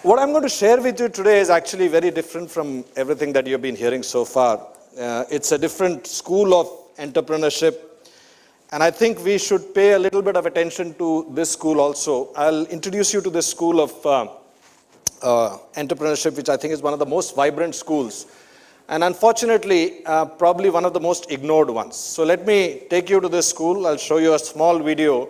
What I'm going to share with you today is actually very different from everything that you've been hearing so far. It's a different school of entrepreneurship, and I think we should pay a little bit of attention to this school also. I'll introduce you to this school of entrepreneurship, which I think is one of the most vibrant schools, and unfortunately, probably one of the most ignored ones. So let me take you to this school. I'll show you a small video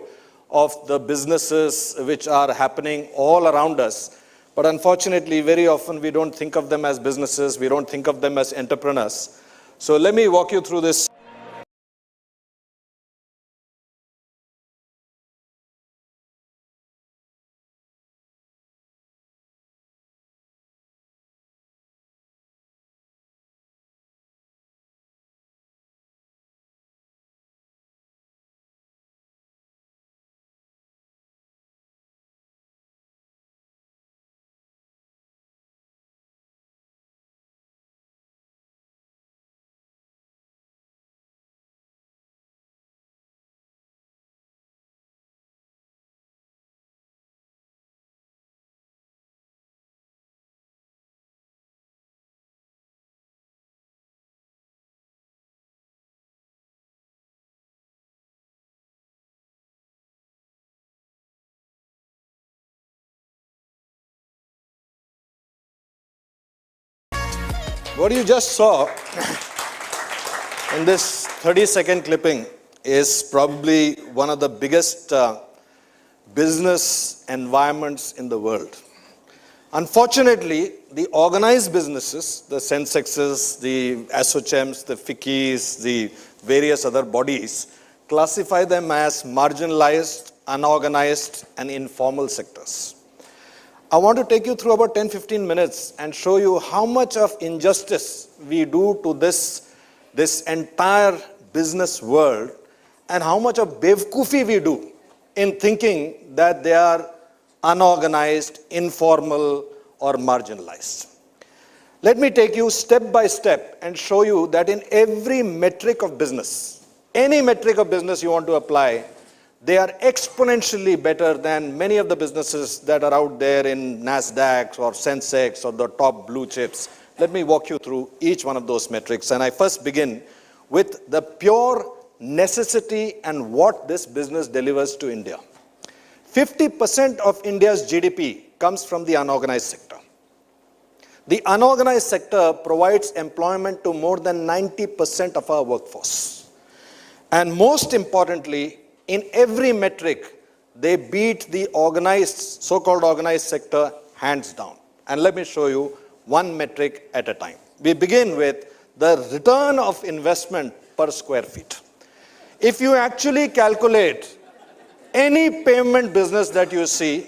of the businesses which are happening all around us. But unfortunately, very often we don't think of them as businesses, we don't think of them as entrepreneurs. So let me walk you through this. What you just saw in this 30-second clipping is probably one of the biggest business environments in the world. Unfortunately, the organized businesses, the Sensexes, the ASSOCHAMs, the FICCIs, the various other bodies, classify them as marginalized, unorganized, and informal sectors. I want to take you through about 10-15 minutes and show you how much of injustice we do to this entire business world and how much of bevkufi we do in thinking that they are unorganized, informal, or marginalized. Let me take you step by step and show you that in every metric of business, any metric of business you want to apply, they are exponentially better than many of the businesses that are out there in NASDAQ or Sensex or the top blue chips. Let me walk you through each one of those metrics. And I first begin with the pure necessity and what this business delivers to India. 50% of India's GDP comes from the unorganized sector. The unorganized sector provides employment to more than 90% of our workforce. And most importantly, in every metric, they beat the organized, so-called organized sector hands down. And let me show you one metric at a time. We begin with the return of investment per square feet. If you actually calculate any payment business that you see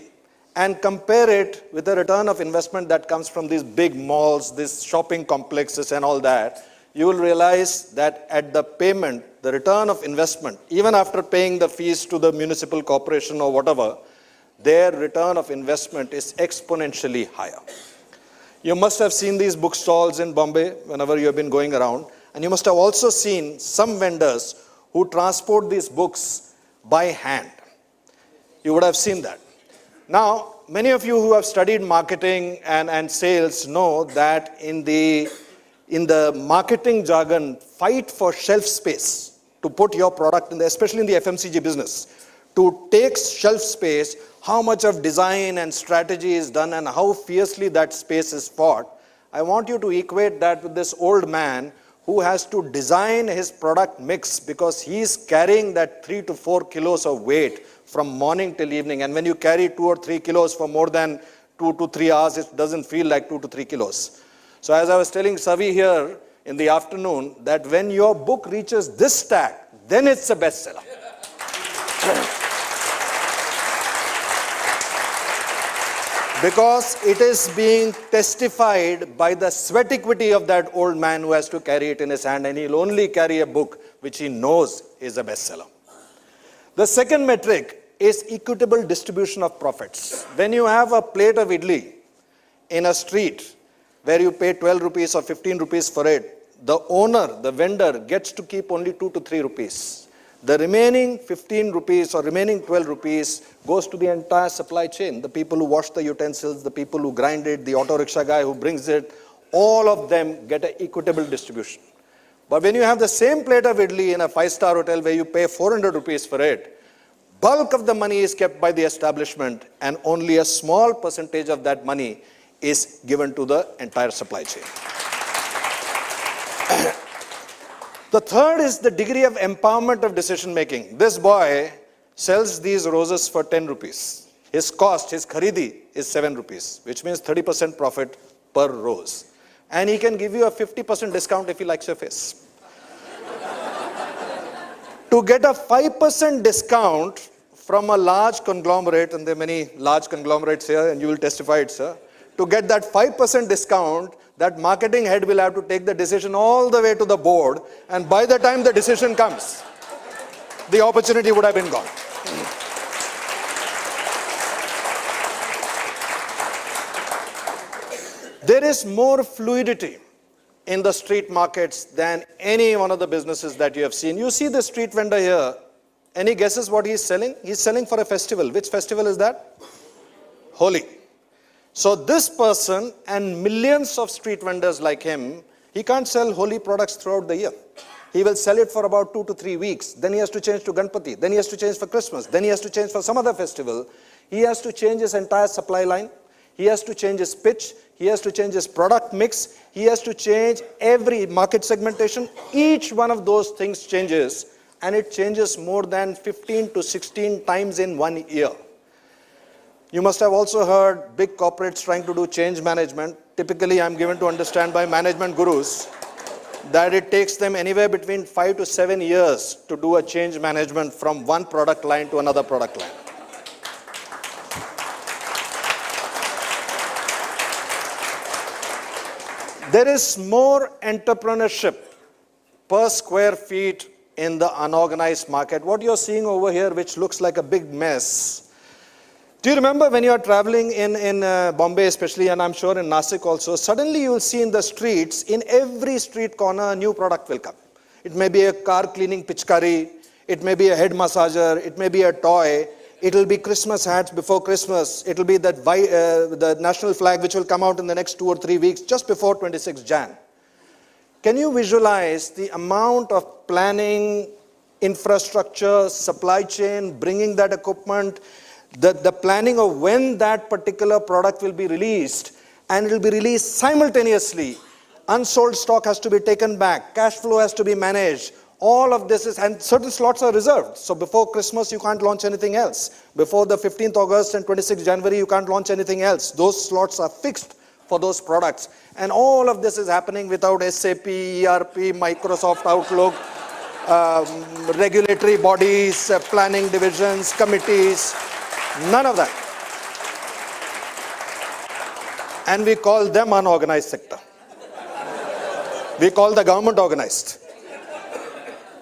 and compare it with the return of investment that comes from these big malls, these shopping complexes and all that, you will realize that at the payment, the return of investment, even after paying the fees to the municipal corporation or whatever, their return of investment is exponentially higher. You must have seen these bookstalls in Bombay whenever you have been going around, and you must have also seen some vendors who transport these books by hand. You would have seen that. Now, many of you who have studied marketing and sales know that in the marketing jargon, fight for shelf space to put your product in the, especially in the FMCG business, to take shelf space, how much of design and strategy is done and how fiercely that space is fought. I want you to equate that with this old man who has to design his product mix because he is carrying that 3 to 4 kilos of weight from morning till evening. And when you carry 2 or 3 kilos for more than 2 to 3 hours, it doesn't feel like 2 to 3 kilos. So as I was telling Savi here in the afternoon, that when your book reaches this stack, then it's a bestseller. Because it is being testified by the sweat equity of that old man who has to carry it in his hand, and he'll only carry a book which he knows is a bestseller. The second metric is equitable distribution of profits. When you have a plate of idli in a street where you pay 12 rupees or 15 rupees for it, the owner, the vendor, gets to keep only 2 to 3 rupees. The remaining 15 rupees or remaining 12 rupees goes to the entire supply chain. The people who wash the utensils, the people who grind it, the auto rickshaw guy who brings it, all of them get an equitable distribution. But when you have the same plate of idli in a 5-star hotel where you pay 400 rupees for it, bulk of the money is kept by the establishment and only a small percentage of that money is given to the entire supply chain. The third is the degree of empowerment of decision making. This boy sells these roses for 10 rupees. His cost, his kharidi, is 7 rupees, which means 30% profit per rose. And he can give you a 50% discount if he likes your face. To get a 5% discount from a large conglomerate, and there are many large conglomerates here, and you will testify it, sir. To get that 5% discount, that marketing head will have to take the decision all the way to the board, and by the time the decision comes, the opportunity would have been gone. There is more fluidity in the street markets than any one of the businesses that you have seen. You see the street vendor here. Any guesses what he's selling? He's selling for a festival. Which festival is that? Holi. So this person and millions of street vendors like him, he can't sell Holi products throughout the year. He will sell it for about 2 to 3 weeks. Then he has to change to Ganpati. Then he has to change for Christmas. Then he has to change for some other festival. He has to change his entire supply line. He has to change his pitch. He has to change his product mix. He has to change every market segmentation. Each one of those things changes, and it changes more than 15 to 16 times in 1 year. You must have also heard big corporates trying to do change management. Typically, I'm given to understand by management gurus that it takes them anywhere between 5 to 7 years to do a change management from one product line to another product line. There is more entrepreneurship per square feet in the unorganized market. What you're seeing over here, which looks like a big mess. Do you remember when you are traveling in Bombay especially, and I'm sure in Nasik also, suddenly you will see in the streets, in every street corner, a new product will come. It may be a car cleaning pichkari, it may be a head massager, it may be a toy, it will be Christmas hats before Christmas, it will be that the national flag which will come out in the next 2 or 3 weeks, just before 26 Jan. Can you visualize the amount of planning, infrastructure, supply chain, bringing that equipment, the planning of when that particular product will be released, and it will be released simultaneously. Unsold stock has to be taken back, cash flow has to be managed. All of this is, and certain slots are reserved. So before Christmas, you can't launch anything else. Before the 15th August and 26th January, you can't launch anything else. Those slots are fixed for those products. And all of this is happening without SAP, ERP, Microsoft Outlook, regulatory bodies, planning divisions, committees. None of that. And we call them unorganized sector. We call the government organized.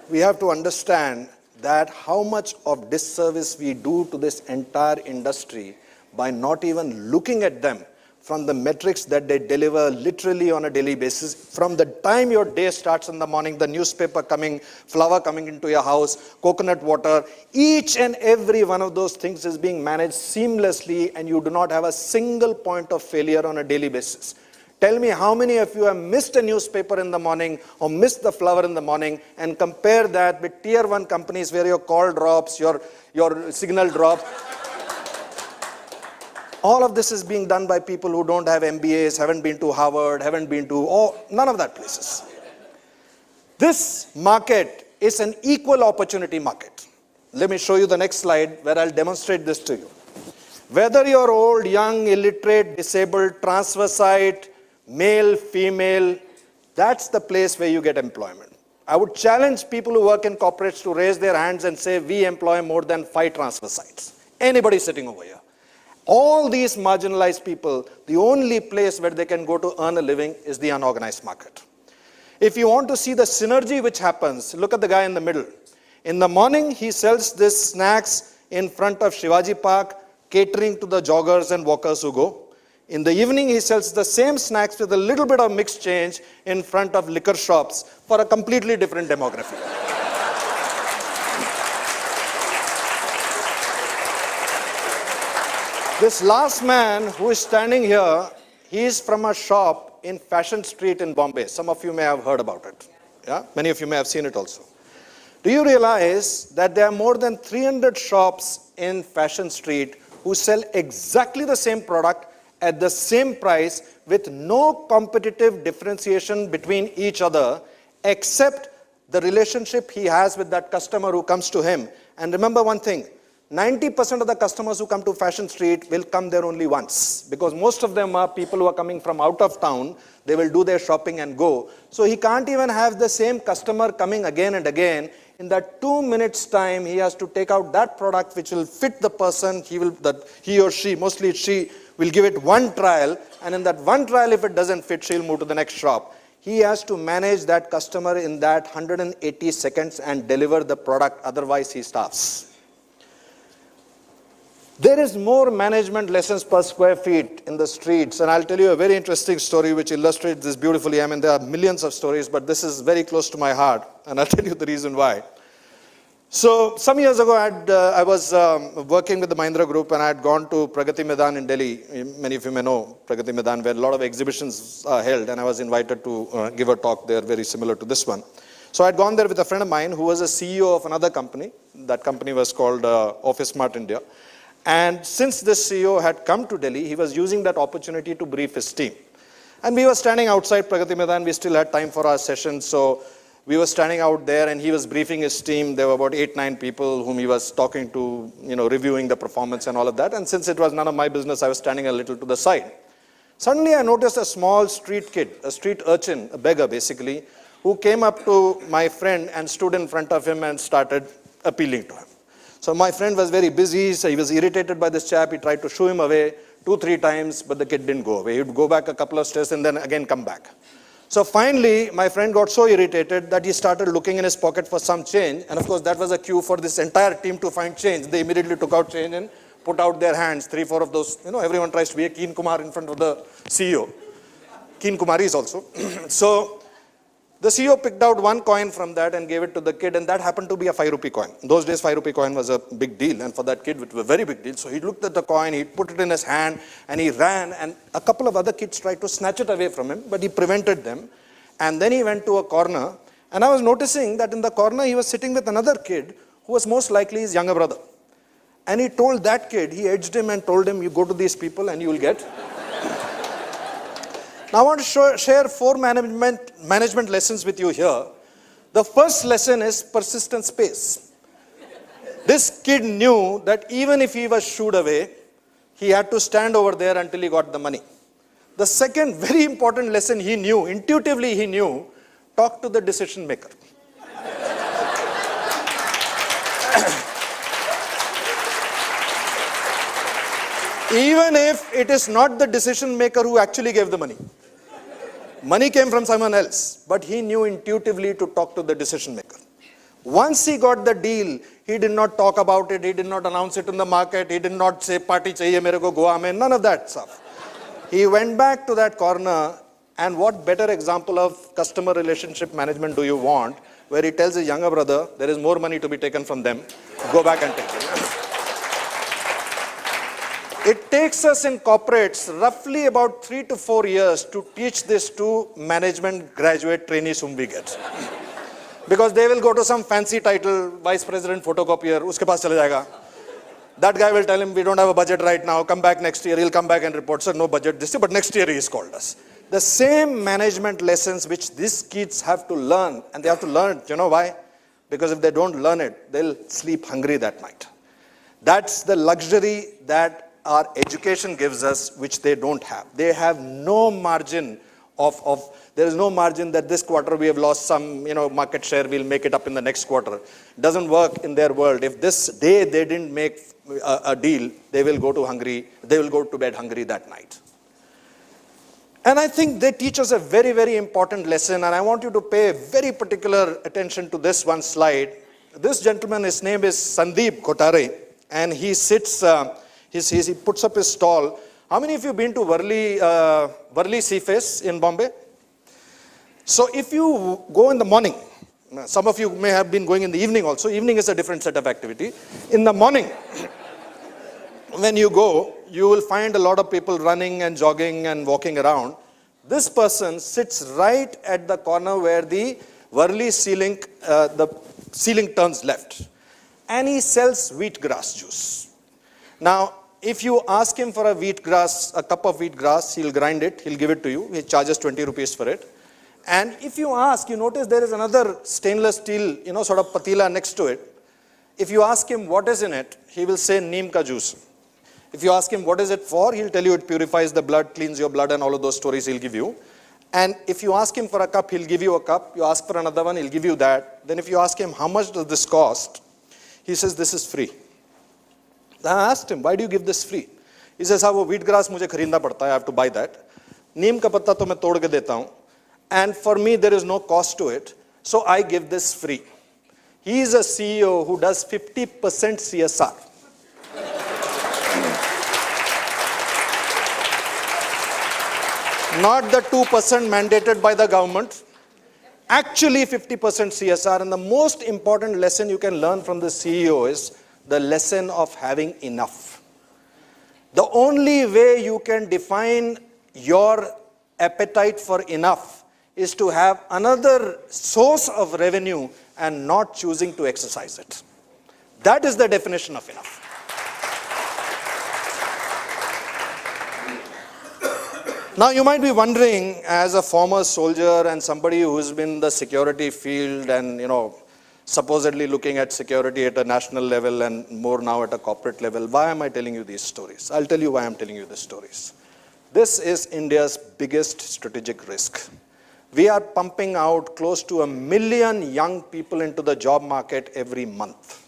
We have to understand that how much of disservice we do to this entire industry by not even looking at them from the metrics that they deliver literally on a daily basis. From the time your day starts in the morning, the newspaper coming, flower coming into your house, coconut water, each and every one of those things is being managed seamlessly, and you do not have a single point of failure on a daily basis. Tell me how many of you have missed a newspaper in the morning or missed the flower in the morning, and compare that with tier 1 companies where your call drops, your signal drops. All of this is being done by people who don't have MBAs, haven't been to Harvard, haven't been to none of that places. This market is an equal opportunity market. Let me show you the next slide where I'll demonstrate this to you. Whether you're old, young, illiterate, disabled, transvestite, male, female, that's the place where you get employment. I would challenge people who work in corporates to raise their hands and say, we employ more than 5 transvestites. Anybody sitting over here. All these marginalized people, the only place where they can go to earn a living is the unorganized market. If you want to see the synergy which happens, look at the guy in the middle. In the morning, he sells these snacks in front of Shivaji Park, catering to the joggers and walkers who go. In the evening, he sells the same snacks with a little bit of mixed change in front of liquor shops for a completely different demographic. This last man who is standing here, he is from a shop in Fashion Street in Bombay. Some of you may have heard about it. Yeah? Many of you may have seen it also. Do you realize that there are more than 300 shops in Fashion Street who sell exactly the same product at the same price with no competitive differentiation between each other except the relationship he has with that customer who comes to him. And remember one thing, 90% of the customers who come to Fashion Street will come there only once, because most of them are people who are coming from out of town. They will do their shopping and go. So he can't even have the same customer coming again and again. In that 2 minutes time, he has to take out that product which will fit the person. He or she, mostly she, will give it one trial. And in that one trial, if it doesn't fit, she'll move to the next shop. He has to manage that customer in that 180 seconds and deliver the product. Otherwise, he starves. There is more management lessons per square feet in the streets. And I'll tell you a very interesting story which illustrates this beautifully. I mean, there are millions of stories, but this is very close to my heart. And I'll tell you the reason why. So some years ago, I was working with the Mahindra Group, and I had gone to Pragati Maidan in Delhi. Many of you may know Pragati Maidan, where a lot of exhibitions are held, and I was invited to give a talk there very similar to this one. So I had gone there with a friend of mine who was a CEO of another company. That company was called Office Smart India. And since this CEO had come to Delhi, he was using that opportunity to brief his team. And we were standing outside Pragati Maidan. We still had time for our session, so we were standing out there, and he was briefing his team. There were about 8-9 people whom he was talking to, reviewing the performance and all of that. And since it was none of my business, I was standing a little to the side. Suddenly, I noticed a small street kid, a street urchin, a beggar basically, who came up to my friend and stood in front of him and started appealing to him. So my friend was very busy, so he was irritated by this chap. He tried to shoo him away 2-3 times, but the kid didn't go away. He would go back a couple of steps and then again come back. So finally, my friend got so irritated that he started looking in his pocket for some change. And of course, that was a cue for this entire team to find change. They immediately took out change and put out their hands. 3-4 of those, everyone tries to be a Keen Kumar in front of the CEO. Keen Kumaris also. So the CEO picked out one coin from that and gave it to the kid, and that happened to be a 5 rupee coin. In those days, 5 rupee coin was a big deal, and for that kid, it was a very big deal. So he looked at the coin, he put it in his hand, and he ran, and a couple of other kids tried to snatch it away from him, but he prevented them. And then he went to a corner, and I was noticing that in the corner, he was sitting with another kid who was most likely his younger brother. And he told that kid, he edged him and told him, you go to these people and you will get. Now, I want to share 4 management lessons with you here. The first lesson is persistence pays. This kid knew that even if he was shooed away, he had to stand over there until he got the money. The second very important lesson he knew, intuitively he knew, talk to the decision maker. Even if it is not the decision maker who actually gave the money. Money came from someone else, but he knew intuitively to talk to the decision maker. Once he got the deal, he did not talk about it, he did not announce it in the market, he did not say, party chahiye mere ko Goa mein, none of that stuff. He went back to that corner, and what better example of customer relationship management do you want, where he tells his younger brother, there is more money to be taken from them, go back and take it. It takes us in corporates roughly about 3 to 4 years to teach this to management graduate trainees whom we get. Because they will go to some fancy title, vice president photocopier, uske paas chala jayega. That guy will tell him, we don't have a budget right now, come back next year. He'll come back and report, sir, no budget this year, but next year he's called us. The same management lessons which these kids have to learn, and they have to learn it. You know why? Because if they don't learn it, they'll sleep hungry that night. That's the luxury that our education gives us, which they don't have. They have no margin there is no margin that this quarter we have lost some, market share, we'll make it up in the next quarter. Doesn't work in their world. If this day they didn't make a deal, they will go to bed hungry that night. And I think they teach us a very, very important lesson, and I want you to pay very particular attention to this one slide. This gentleman, his name is Sandeep Kotare, and he sits, he puts up his stall. How many of you have been to Worli Seaface in Bombay? So if you go in the morning, some of you may have been going in the evening also. Evening is a different set of activity. In the morning, when you go, you will find a lot of people running and jogging and walking around. This person sits right at the corner where the Worli ceiling, the ceiling turns left. And he sells wheatgrass juice. Now, if you ask him for a cup of wheatgrass, he'll grind it, he'll give it to you. He charges 20 rupees for it. And if you ask, you notice there is another stainless steel, sort of patila next to it. If you ask him what is in it, he will say neem ka juice. If you ask him what is it for, he'll tell you it purifies the blood, cleans your blood, and all of those stories he'll give you. And if you ask him for a cup, he'll give you a cup. You ask for another one, he'll give you that. Then if you ask him how much does this cost, he says this is free. Then I asked him, why do you give this free? He says, wo wheatgrass mujhe khareedna padta hai, I have to buy that. Neem ka patta to main tod ke deta hu. And for me, there is no cost to it. So I give this free. He is a CEO who does 50% CSR. Not the 2% mandated by the government. Actually 50% CSR. And the most important lesson you can learn from the CEO is the lesson of having enough. The only way you can define your appetite for enough is to have another source of revenue and not choosing to exercise it. That is the definition of enough. Now you might be wondering, as a former soldier and somebody who's been in the security field and supposedly looking at security at a national level and more now at a corporate level, why am I telling you these stories? I'll tell you why I'm telling you these stories. This is India's biggest strategic risk. We are pumping out close to 1 million young people into the job market every month.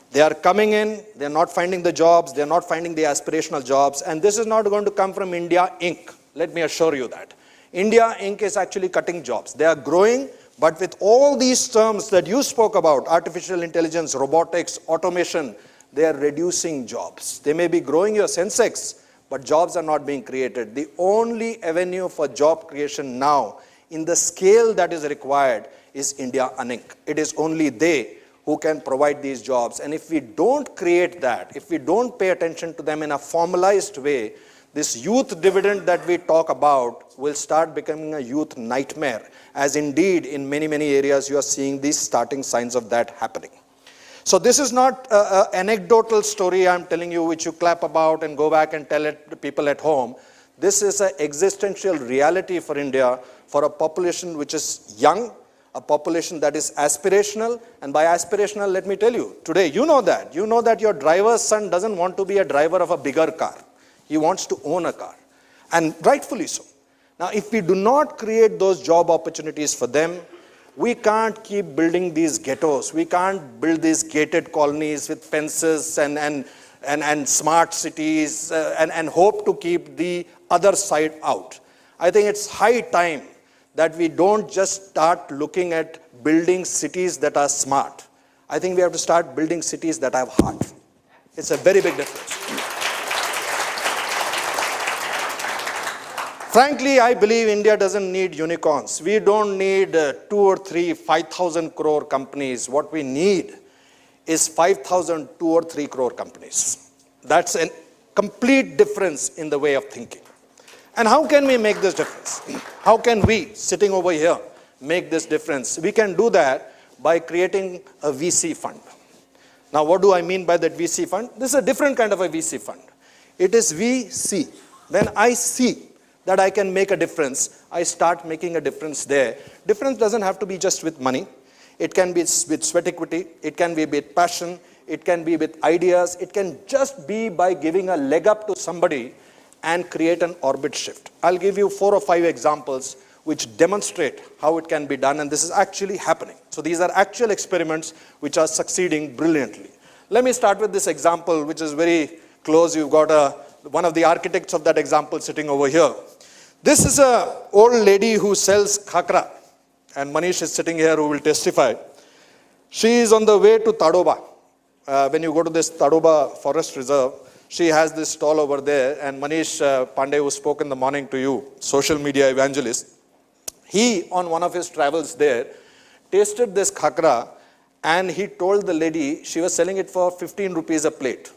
They are coming in, they're not finding the jobs, they're not finding the aspirational jobs, and this is not going to come from India Inc. Let me assure you that. India Inc. is actually cutting jobs. They are growing, but with all these terms that you spoke about, artificial intelligence, robotics, automation, they are reducing jobs. They may be growing your Sensex, but jobs are not being created. The only avenue for job creation now, in the scale that is required, is India Inc. It is only they who can provide these jobs. And if we don't create that, if we don't pay attention to them in a formalized way, this youth dividend that we talk about will start becoming a youth nightmare, as indeed in many, many areas you are seeing these starting signs of that happening. So this is not an anecdotal story I'm telling you which you clap about and go back and tell it to people at home. This is an existential reality for India, for a population which is young, a population that is aspirational. And by aspirational, let me tell you, today you know that your driver's son doesn't want to be a driver of a bigger car. He wants to own a car, and rightfully so. Now, if we do not create those job opportunities for them, we can't keep building these ghettos. We can't build these gated colonies with fences and smart cities and hope to keep the other side out. I think it's high time that we don't just start looking at building cities that are smart. I think we have to start building cities that have heart. It's a very big difference. Frankly, I believe India doesn't need unicorns. We don't need 2 or 3, 5,000 crore companies. What we need is 5,000, 2 or 3 crore companies. That's a complete difference in the way of thinking. And how can we make this difference? How can we, sitting over here, make this difference? We can do that by creating a VC fund. Now, what do I mean by that VC fund? This is a different kind of a VC fund. It is VC. When I see that I can make a difference, I start making a difference there. Difference doesn't have to be just with money. It can be with sweat equity. It can be with passion. It can be with ideas. It can just be by giving a leg up to somebody and create an orbit shift. I'll give you 4 or 5 examples which demonstrate how it can be done, and this is actually happening. So these are actual experiments which are succeeding brilliantly. Let me start with this example, which is very close. You've got one of the architects of that example sitting over here. This is an old lady who sells khakra, and Manish is sitting here who will testify. She is on the way to Tadoba. When you go to this Tadoba Forest Reserve, she has this stall over there, and Manish Pandey, who spoke in the morning to you, social media evangelist, he, on one of his travels there, tasted this khakra, and he told the lady she was selling it for 15 rupees a plate.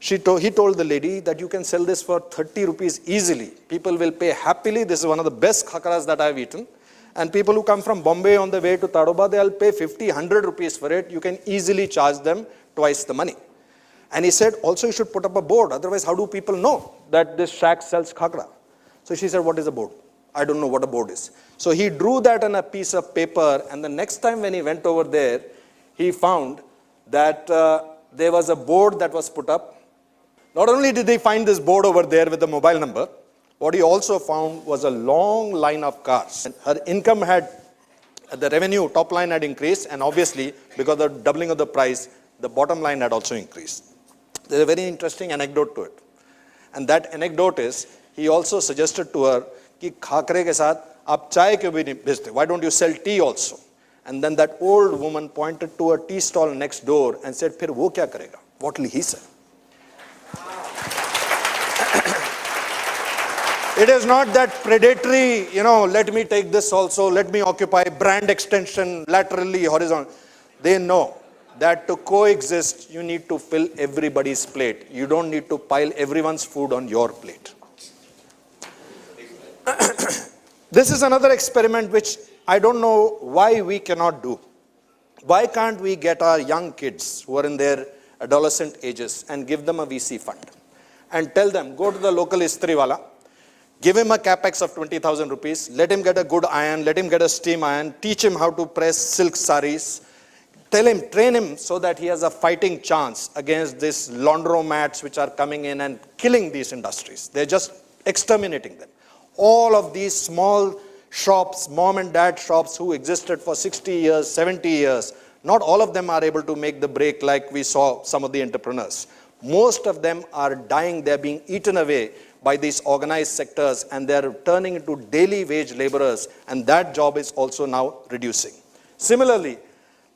He told the lady that you can sell this for 30 rupees easily. People will pay happily. This is one of the best khakras that I've eaten. And people who come from Bombay on the way to Tadoba, they'll pay 50, 100 rupees for it. You can easily charge them twice the money. And he said, also you should put up a board. Otherwise, how do people know that this shack sells khakra? So she said, what is a board? I don't know what a board is. So he drew that on a piece of paper. And the next time when he went over there, he found that there was a board that was put up. Not only did he find this board over there with the mobile number, what he also found was a long line of cars. And her income had, the revenue, top line had increased, and obviously, because of the doubling of the price, the bottom line had also increased. There's a very interesting anecdote to it. And that anecdote is, he also suggested to her, कि खाकरे के साथ आप चाय क्यों भी नहीं बेचते? Why don't you sell tea also? And then that old woman pointed to a tea stall next door and said, फिर वो क्या करेगा? What will he sell? It is not that predatory, let me take this also, let me occupy brand extension laterally, horizontal. They know that to coexist, you need to fill everybody's plate. You don't need to pile everyone's food on your plate. This is another experiment which I don't know why we cannot do. Why can't we get our young kids who are in their adolescent ages and give them a VC fund and tell them, go to the local istri wala, give him a capex of 20,000 rupees, let him get a good iron, let him get a steam iron, teach him how to press silk saris, tell him, train him so that he has a fighting chance against these laundromats which are coming in and killing these industries. They're just exterminating them. All of these small shops, mom and dad shops who existed for 60 years, 70 years, not all of them are able to make the break like we saw some of the entrepreneurs. Most of them are dying, they're being eaten away by these organized sectors, and they're turning into daily wage laborers, and that job is also now reducing. Similarly,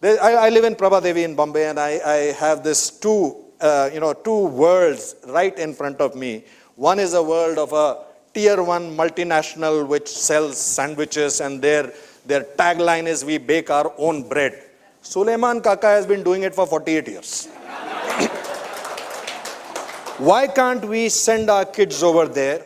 I live in Prabhadevi in Bombay, and I have this two worlds right in front of me. One is a world of a tier 1 multinational which sells sandwiches, and their tagline is, we bake our own bread. Suleiman Kaka has been doing it for 48 years. Why can't we send our kids over there,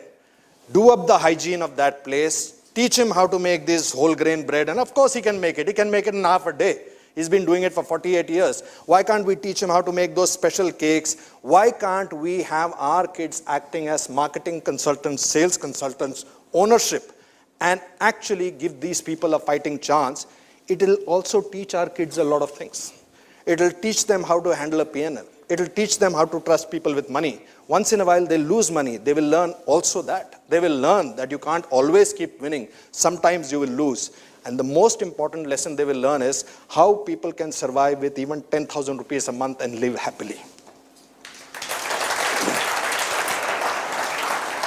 do up the hygiene of that place, teach him how to make this whole grain bread, and of course he can make it. He can make it in half a day. He's been doing it for 48 years. Why can't we teach him how to make those special cakes? Why can't we have our kids acting as marketing consultants, sales consultants, ownership, and actually give these people a fighting chance? It will also teach our kids a lot of things. It will teach them how to handle a P&L. It will teach them how to trust people with money. Once in a while, they lose money. They will learn also that. They will learn that you can't always keep winning. Sometimes you will lose. And the most important lesson they will learn is how people can survive with even 10,000 rupees a month and live happily.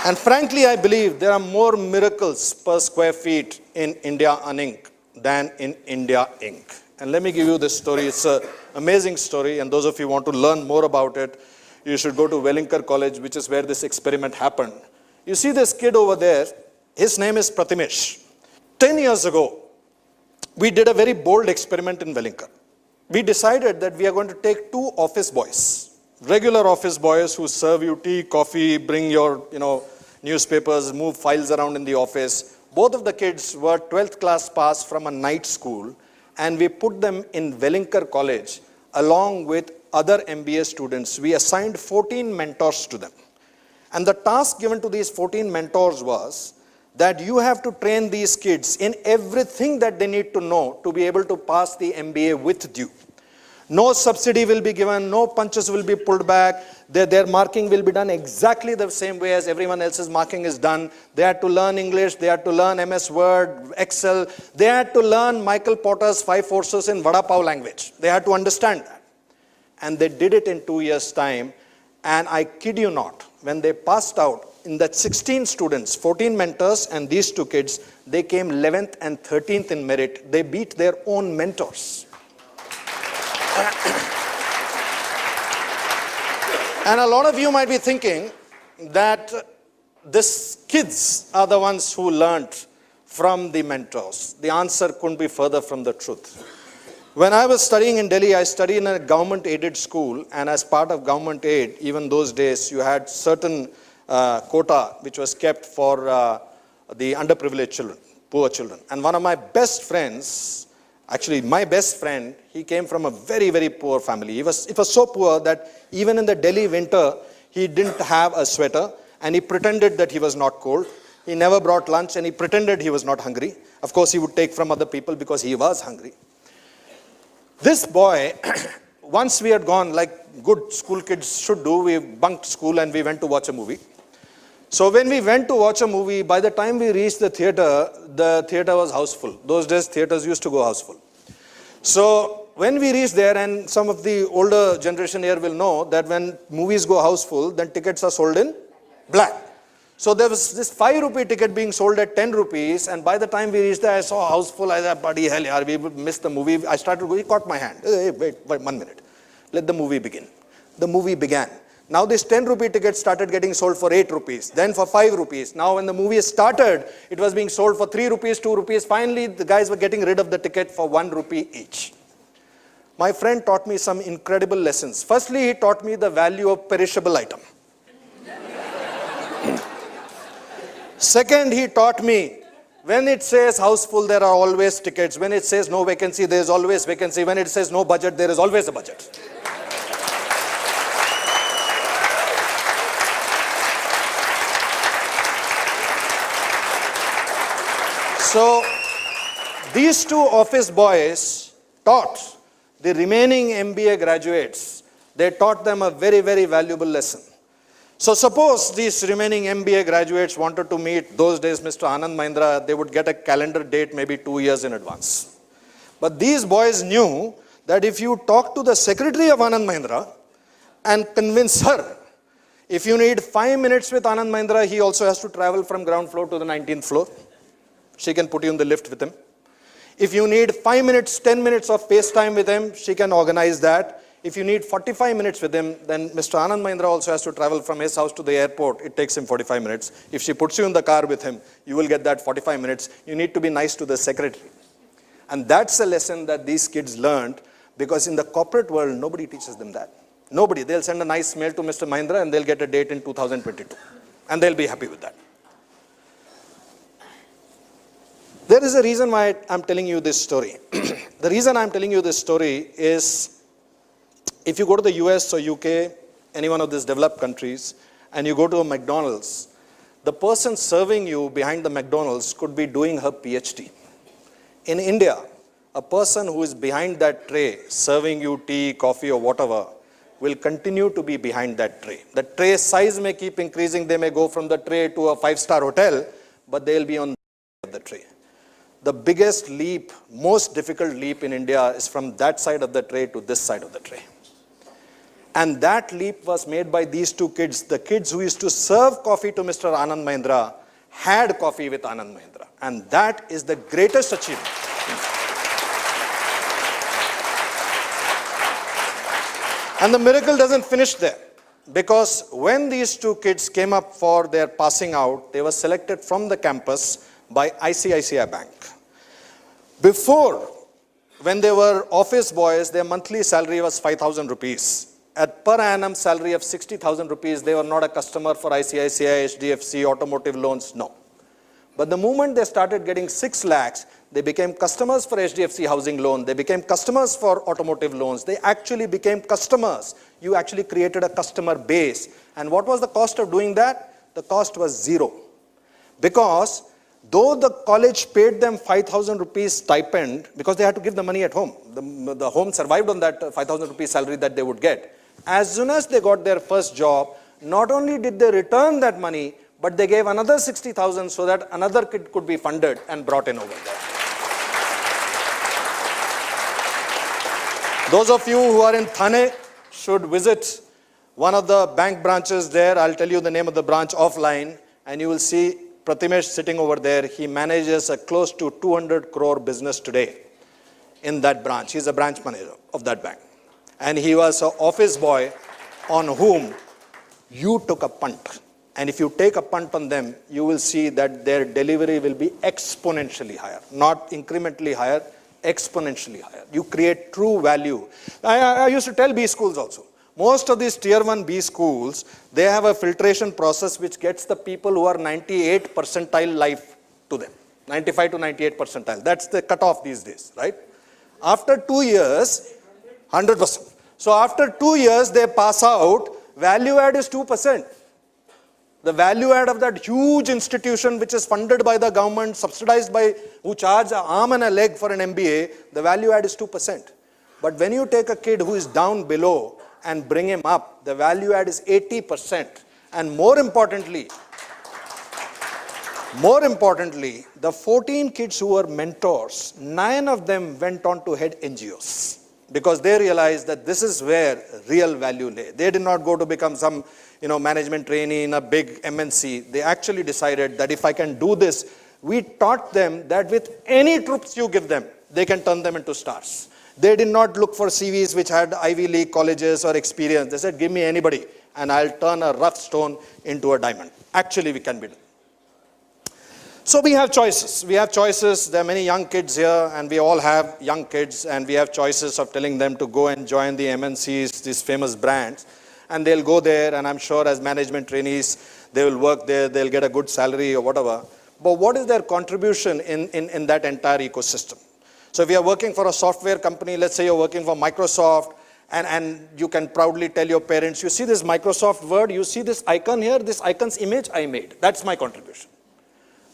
And frankly, I believe there are more miracles per square feet in India Inc. than in India Inc. And let me give you this story. It's an amazing story, and those of you who want to learn more about it, you should go to Wellinkar College, which is where this experiment happened. You see this kid over there, his name is Pratimesh. 10 years ago, we did a very bold experiment in Wellinkar. We decided that we are going to take 2 office boys, regular office boys who serve you tea, coffee, bring your newspapers, move files around in the office. Both of the kids were 12th class pass from a night school, and we put them in Wellinkar College along with other MBA students. We assigned 14 mentors to them. And the task given to these 14 mentors was that you have to train these kids in everything that they need to know to be able to pass the MBA with due. No subsidy will be given, no punches will be pulled back. Their marking will be done exactly the same way as everyone else's marking is done. They had to learn English, they had to learn MS Word, Excel. They had to learn Michael Porter's 5 forces in Vada Pav language. They had to understand that. And they did it in 2 years' time. And I kid you not, when they passed out, in that 16 students, 14 mentors and these 2 kids, they came 11th and 13th in merit. They beat their own mentors. And a lot of you might be thinking that these kids are the ones who learned from the mentors. The answer couldn't be further from the truth. When I was studying in Delhi, I studied in a government-aided school, and as part of government aid, even those days, you had certain quota which was kept for the underprivileged children, poor children. And one of my best friends, actually my best friend, he came from a very, very poor family. It was so poor that even in the Delhi winter, he didn't have a sweater, and he pretended that he was not cold. He never brought lunch, and he pretended he was not hungry. Of course, he would take from other people because he was hungry. This boy, once we had gone, like good school kids should do, we bunked school and we went to watch a movie. So when we went to watch a movie, by the time we reached the theater was houseful. Those days, theaters used to go houseful. So when we reached there, and some of the older generation here will know that when movies go houseful, then tickets are sold in black. So there was this 5 rupee ticket being sold at 10 rupees, and by the time we reached there, I saw houseful. I said, buddy, hell, yaar, we missed the movie. I started going, he caught my hand. Hey, wait, 1 minute. Let the movie begin. The movie began. Now this 10 rupee ticket started getting sold for 8 rupees, then for 5 rupees. Now when the movie started, it was being sold for 3 rupees, 2 rupees. Finally, the guys were getting rid of the ticket for 1 rupee each. My friend taught me some incredible lessons. Firstly, he taught me the value of perishable item. Second, he taught me, when it says houseful, there are always tickets. When it says no vacancy, there is always vacancy. When it says no budget, there is always a budget. So, these two office boys taught the remaining MBA graduates, they taught them a very, very valuable lesson. So suppose these remaining MBA graduates wanted to meet, those days Mr. Anand Mahindra, they would get a calendar date maybe 2 years in advance. But these boys knew that if you talk to the secretary of Anand Mahindra and convince her, if you need 5 minutes with Anand Mahindra, he also has to travel from ground floor to the 19th floor. She can put you in the lift with him. If you need 5 minutes, 10 minutes of FaceTime with him, she can organize that. If you need 45 minutes with him, then Mr. Anand Mahindra also has to travel from his house to the airport. It takes him 45 minutes. If she puts you in the car with him, you will get that 45 minutes. You need to be nice to the secretary. And that's a lesson that these kids learned, because in the corporate world, nobody teaches them that. Nobody. They'll send a nice mail to Mr. Mahindra and they'll get a date in 2022. And they'll be happy with that. There is a reason why I'm telling you this story. The reason I'm telling you this story is, if you go to the US or UK, any one of these developed countries, and you go to a McDonald's, the person serving you behind the McDonald's could be doing her PhD. In India, a person who is behind that tray, serving you tea, coffee, or whatever, will continue to be behind that tray. The tray size may keep increasing. They may go from the tray to a 5-star hotel, but they'll be on the tray. The biggest leap, most difficult leap in India is from that side of the tray to this side of the tray. And that leap was made by these two kids. The kids who used to serve coffee to Mr. Anand Mahindra had coffee with Anand Mahindra. And that is the greatest achievement. And the miracle doesn't finish there. Because when these two kids came up for their passing out, they were selected from the campus by ICICI Bank. Before, when they were office boys, their monthly salary was 5,000 rupees. At per annum salary of 60,000 rupees, they were not a customer for ICICI, HDFC, automotive loans, no. But the moment they started getting 6 lakhs, they became customers for HDFC housing loan, they became customers for automotive loans, they actually became customers. You actually created a customer base. And what was the cost of doing that? The cost was 0. Because though the college paid them 5,000 rupees stipend, because they had to give the money at home. The home survived on that 5,000 rupees salary that they would get. As soon as they got their first job, not only did they return that money, but they gave another 60,000 so that another kid could be funded and brought in over there. Those of you who are in Thane should visit one of the bank branches there. I'll tell you the name of the branch offline, and you will see Pratimesh sitting over there. He manages a close to 200 crore business today in that branch. He's a branch manager of that bank. And he was an office boy on whom you took a punt. And if you take a punt on them, you will see that their delivery will be exponentially higher. Not incrementally higher, exponentially higher. You create true value. I used to tell B schools also. Most of these tier 1 B schools, they have a filtration process which gets the people who are 98 percentile life to them. 95 to 98 percentile. That's the cutoff these days, right? After 2 years, 100%. So after 2 years, they pass out, value add is 2%. The value add of that huge institution which is funded by the government, subsidized by, who charge an arm and a leg for an MBA, the value add is 2%. But when you take a kid who is down below and bring him up, the value add is 80%. And more importantly, the 14 kids who were mentors, 9 of them went on to head NGOs because they realized that this is where real value lay. They did not go to become some management trainee in a big MNC. They actually decided that if I can do this, we taught them that with any troops you give them, they can turn them into stars. They did not look for CVs which had Ivy League colleges or experience. They said, give me anybody and I'll turn a rough stone into a diamond. Actually, we can be done. So we have choices. We have choices. There are many young kids here and we all have young kids and we have choices of telling them to go and join the MNCs, these famous brands. And they'll go there and I'm sure as management trainees, they will work there, they'll get a good salary or whatever. But what is their contribution in that entire ecosystem? So if you're working for a software company, let's say you're working for Microsoft, and you can proudly tell your parents, you see this Microsoft Word, you see this icon here, this icon's image I made. That's my contribution.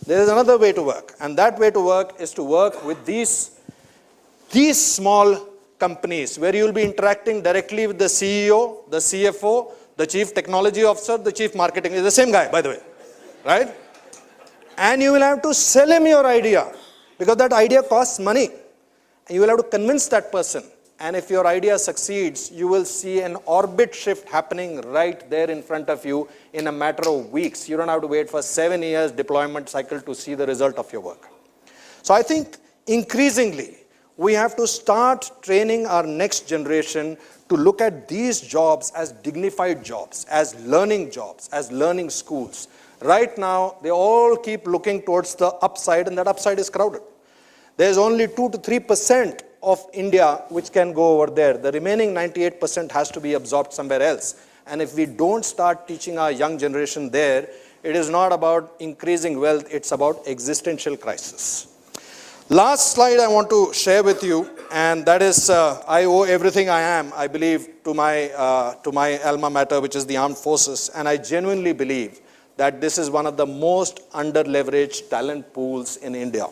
There is another way to work, and that way to work is to work with these small companies where you will be interacting directly with the CEO, the CFO, the Chief Technology Officer, the Chief Marketing, is the same guy, by the way, right? And you will have to sell him your idea because that idea costs money. And you will have to convince that person. And if your idea succeeds, you will see an orbit shift happening right there in front of you in a matter of weeks. You don't have to wait for 7 years deployment cycle to see the result of your work. So I think increasingly, we have to start training our next generation to look at these jobs as dignified jobs, as learning schools. Right now, they all keep looking towards the upside, and that upside is crowded. There's only 2 to 3% of India which can go over there. The remaining 98% has to be absorbed somewhere else. And if we don't start teaching our young generation there, it is not about increasing wealth, it's about existential crisis. Last slide I want to share with you, and that is I owe everything I am, I believe, to my alma mater, which is the armed forces. And I genuinely believe that this is one of the most under-leveraged talent pools in India.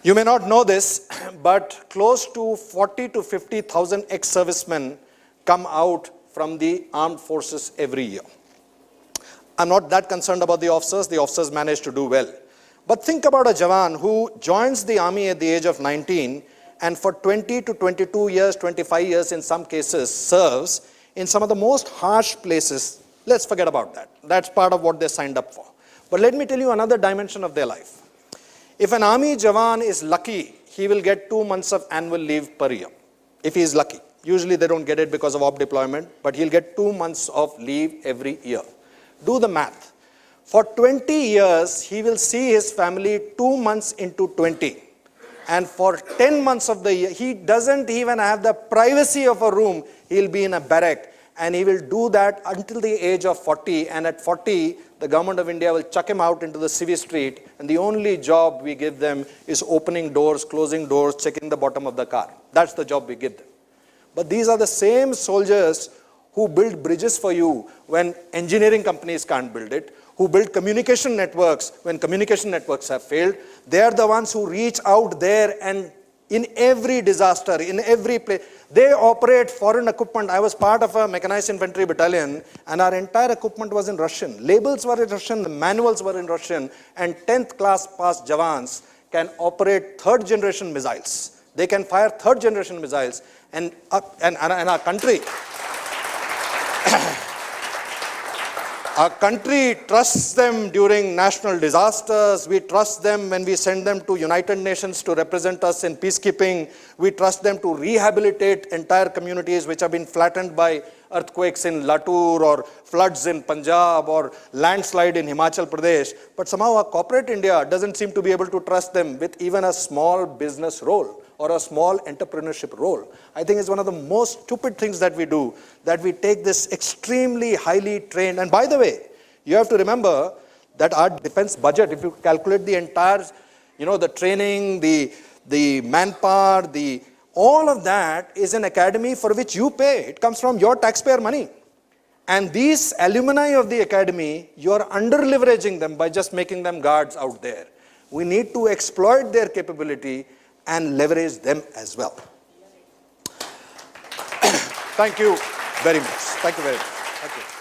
You may not know this, but close to 40 to 50,000 ex-servicemen come out from the armed forces every year. I'm not that concerned about the officers manage to do well. But think about a Jawan who joins the army at the age of 19 and for 20 to 22 years, 25 years in some cases serves in some of the most harsh places. Let's forget about that. That's part of what they signed up for. But let me tell you another dimension of their life. If an army Jawan is lucky, he will get 2 months of annual leave per year. If he is lucky. Usually they don't get it because of op deployment, but he'll get 2 months of leave every year. Do the math. For 20 years, he will see his family 2 months into 20. And for 10 months of the year, he doesn't even have the privacy of a room. He'll be in a barrack. And he will do that until the age of 40. And at 40, the government of India will chuck him out into the civvy street. And the only job we give them is opening doors, closing doors, checking the bottom of the car. That's the job we give them. But these are the same soldiers who build bridges for you when engineering companies can't build it, who build communication networks when communication networks have failed. They are the ones who reach out there and in every disaster, in every place, they operate foreign equipment. I was part of a mechanized infantry battalion and our entire equipment was in Russian. Labels were in Russian, the manuals were in Russian, and 10th class pass Jawans can operate 3rd generation missiles. They can fire 3rd generation missiles and our country, our country trusts them during national disasters. We trust them when we send them to United Nations to represent us in peacekeeping. We trust them to rehabilitate entire communities which have been flattened by earthquakes in Latur or floods in Punjab or landslide in Himachal Pradesh. But somehow our corporate India doesn't seem to be able to trust them with even a small business role or a small entrepreneurship role. I think it's one of the most stupid things that we do, that we take this extremely highly trained, and by the way, you have to remember that our defense budget, if you calculate the entire, the training, the manpower, all of that is an academy for which you pay. It comes from your taxpayer money. And these alumni of the academy, you are under-leveraging them by just making them guards out there. We need to exploit their capability and leverage them as well. Thank you very much. Thank you very much. Thank you.